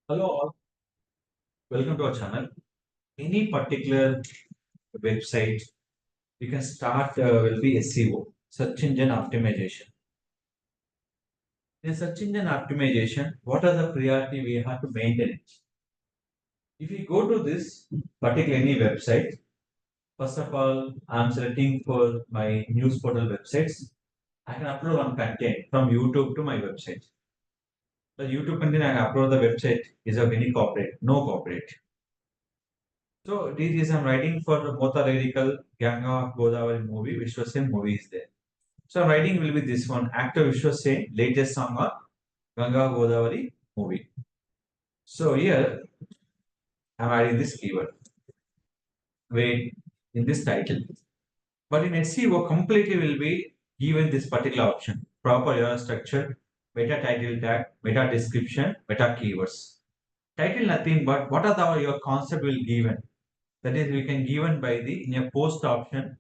Hello all, welcome to our channel. Any particular website you can start will be SEO, search engine optimization. In search engine optimization, what are the priority we have to maintain? If you go to this particular any website, first of all, I'm selecting for my news portal websites. I can upload one content from YouTube to my website. The YouTube content I upload the website is of any corporate, no corporate. So this is I'm writing for the Mota lyrical Ganga Godavari movie, which was same movie is there. So I'm writing will be this one, actor which was same latest song of Ganga Godavari movie. So here I'm adding this keyword. Wait in this title. But in SEO completely will be given this particular option. Proper URL structure, meta title tag, meta description, meta keywords. Title nothing but what are your concept will given. That is we can given by the in a post option.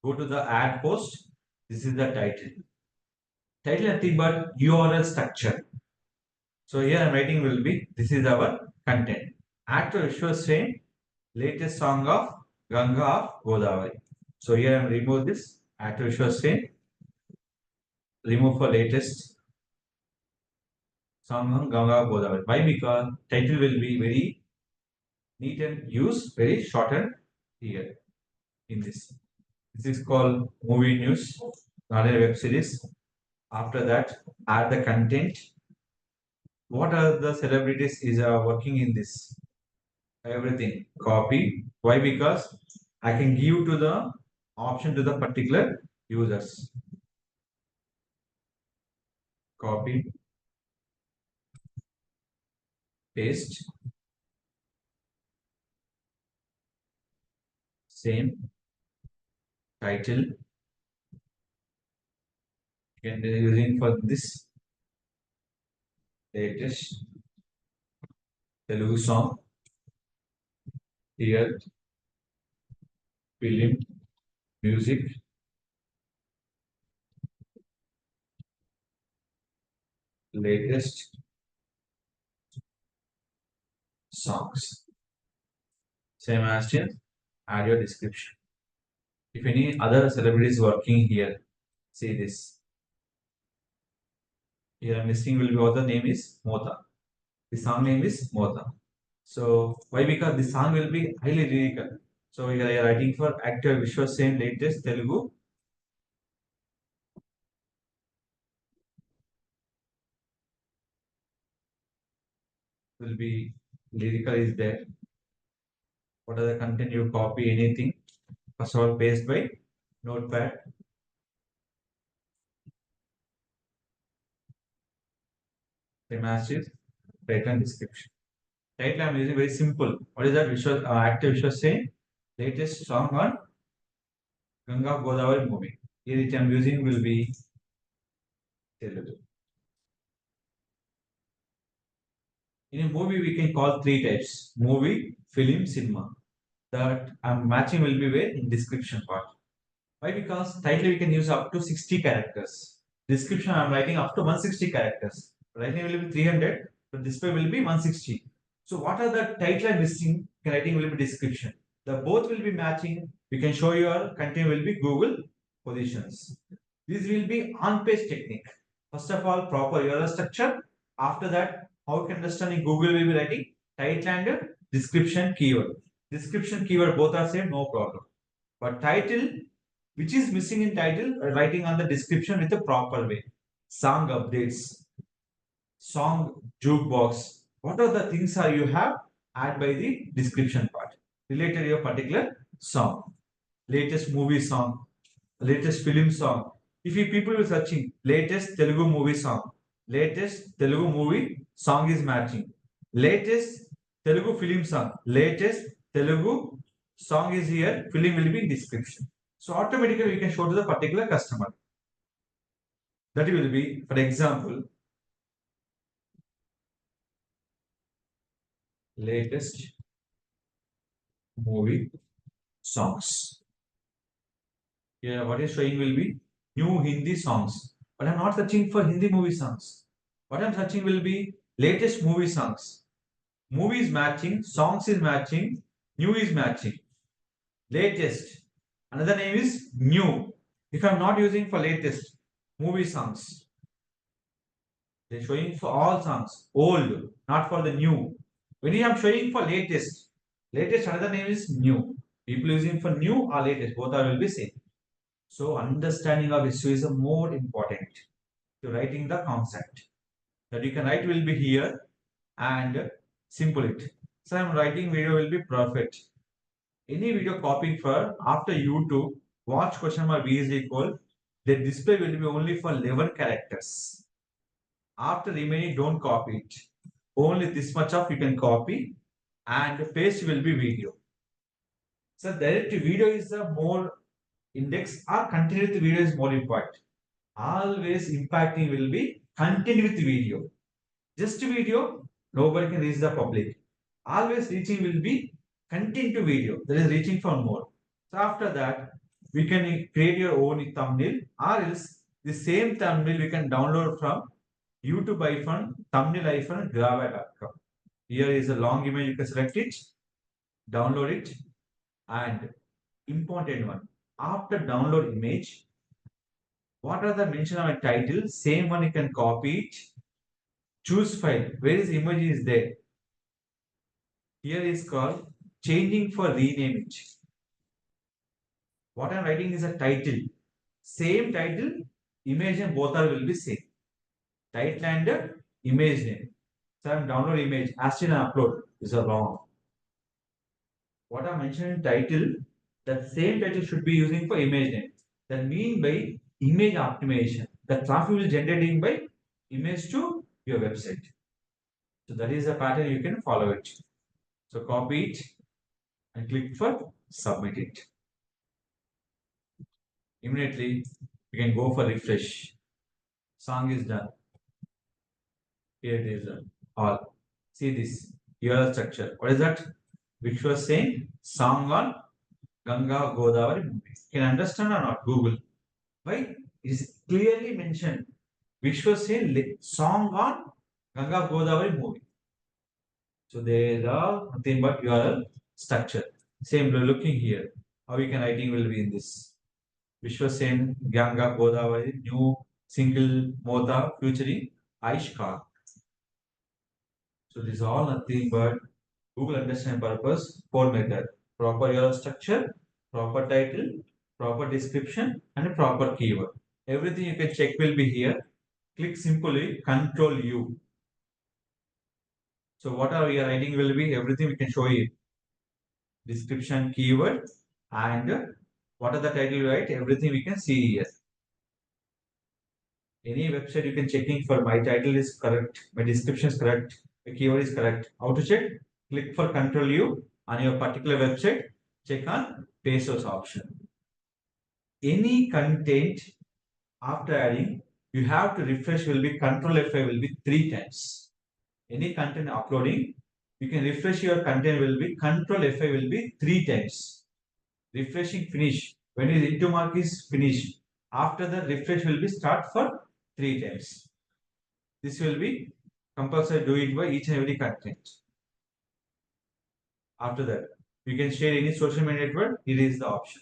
Go to the add post. This is the title. Title nothing but URL structure. So here I'm writing will be this is our content. Actor Vishwa saying latest song of Ganga of Godavari. So here I'm remove this actor Vishwa saying remove for latest song of Ganga of Godavari. Why? Because title will be very neat and use very shortened here in this. This is called movie news, not a web series. After that, add the content. What are the celebrities is working in this? Everything. Copy. Why? Because I can give to the option to the particular users. Copy, paste, same title. And using for this latest Telugu song here, film, music, latest songs. Same as here, add your description. If any other celebrities working here, see this. Here I'm listing will be author name is Mota. The song name is Mota. So why? Because the song will be highly lyrical. So we are writing for actor Vishwa Sen latest Telugu will be lyrical is there. What are the content you copy anything? First of all, paste by notepad. The massive title and description. Title I'm using very simple. What is that? Visual actor Vishwa Sen latest song on Ganga Godavari movie. Here it I'm using will be Telugu. In a movie, we can call three types: movie, film, cinema. That I'm matching will be where in description part. Why? Because title we can use up to 60 characters. Description I'm writing up to 160 characters. Writing will be 300, but display will be 160. So what are the title I'm missing? Writing will be description. The both will be matching. We can show your content will be Google positions. This will be on-page technique. First of all, proper URL structure. After that, how can understand in Google will be writing title and description keyword. Description keyword both are same, no problem. But title, which is missing in title, writing on the description with a proper way. Song updates, song jukebox. What are the things are you have? Add by the description part related to your particular song. Latest movie song, latest film song. If you people are searching latest Telugu movie song, latest Telugu movie song is matching. Latest Telugu film song, latest Telugu song is here, film will be in description. So automatically we can show to the particular customer. That will be, for example, latest movie songs. Here, what is showing will be new Hindi songs. But I'm not searching for Hindi movie songs. What I'm searching will be latest movie songs. Movie is matching, songs is matching, new is matching, latest. Another name is new. If I'm not using for latest, movie songs, they're showing for all songs, old, not for the new. When I'm showing for latest, latest another name is new. People using for new or latest, both are will be same. So understanding of issue is more important to writing the concept. That you can write will be here and simple it. So I'm writing video will be perfect. Any video copying for after YouTube, watch question mark B is equal. The display will be only for 11 characters. After remaining, don't copy it. Only this much of you can copy and paste will be video. So direct video is the more index or continue with video is more important. Always impacting will be continue with video. Just video, nobody can reach the public. Always reaching will be content to video. That is reaching for more. So after that, we can create your own thumbnail or else the same thumbnail we can download from YouTube iPhone, thumbnail iPhone, grava.com. Here is a long image. You can select it, download it, and important one. After download image, what are the mention of a title? Same one you can copy it. Choose file. Where is image is there? Here is called changing for rename it. What I'm writing is a title. Same title, image and both are will be same. Title and image name. So I'm download image. As soon as upload is a wrong. What I mentioned in title, that same title should be using for image name. That mean by image optimization. The traffic will generating by image to your website. So that is a pattern you can follow it. So copy it and click for submit it. Immediately you can go for refresh. Song is done. Here it is all. See this URL structure. What is that? Which was saying song on Ganga Godavari movie. Can understand or not? Google. Why? It is clearly mentioned. Which was saying song on Ganga Godavari movie. So there are nothing but URL structure. Same looking here. How you can writing will be in this. Vishwasen, Ganga, Godavari, new single Moda featuring Aish Khan. So this is all nothing but Google understand purpose, core method, proper URL structure, proper title, proper description, and a proper keyword. Everything you can check will be here. Click simply Control U. So whatever your writing will be, everything we can show you. Description, keyword, and what are the title you write, everything we can see here. Any website you can checking for my title is correct, my description is correct, the keyword is correct. How to check? Click for Control U on your particular website. Check on Pesos option. Any content after adding, you have to refresh will be Control F5 will be 3 times. Any content uploading, you can refresh your content will be Control F5 will be 3 times. Refreshing finish. When is into mark is finished. After the refresh will be start for 3 times. This will be compulsory do it by each and every content. After that, you can share any social media network. Here is the option.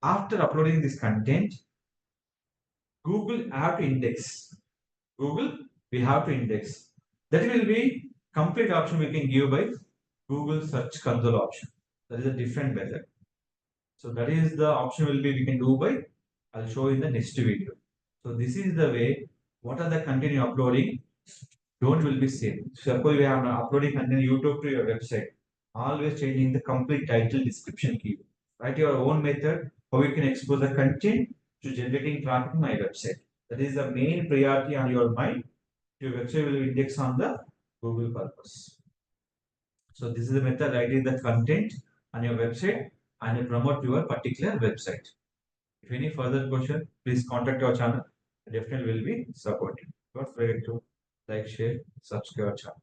After uploading this content, Google have to index. Google, we have to index. That will be complete option we can give by Google Search Console option. That is a different method. So that is the option will be we can do by, I'll show in the next video. So this is the way, what are the content you're uploading, don't will be same. Suppose we are uploading content YouTube to your website, always changing the complete title description key. Write your own method, how you can expose the content to generating traffic to my website. That is the main priority on your mind. Your website will index on the Google purpose. So this is the method writing the content on your website and you promote your particular website. If any further question, please contact our channel. I definitely will be supporting. Don't forget to like, share, subscribe our channel.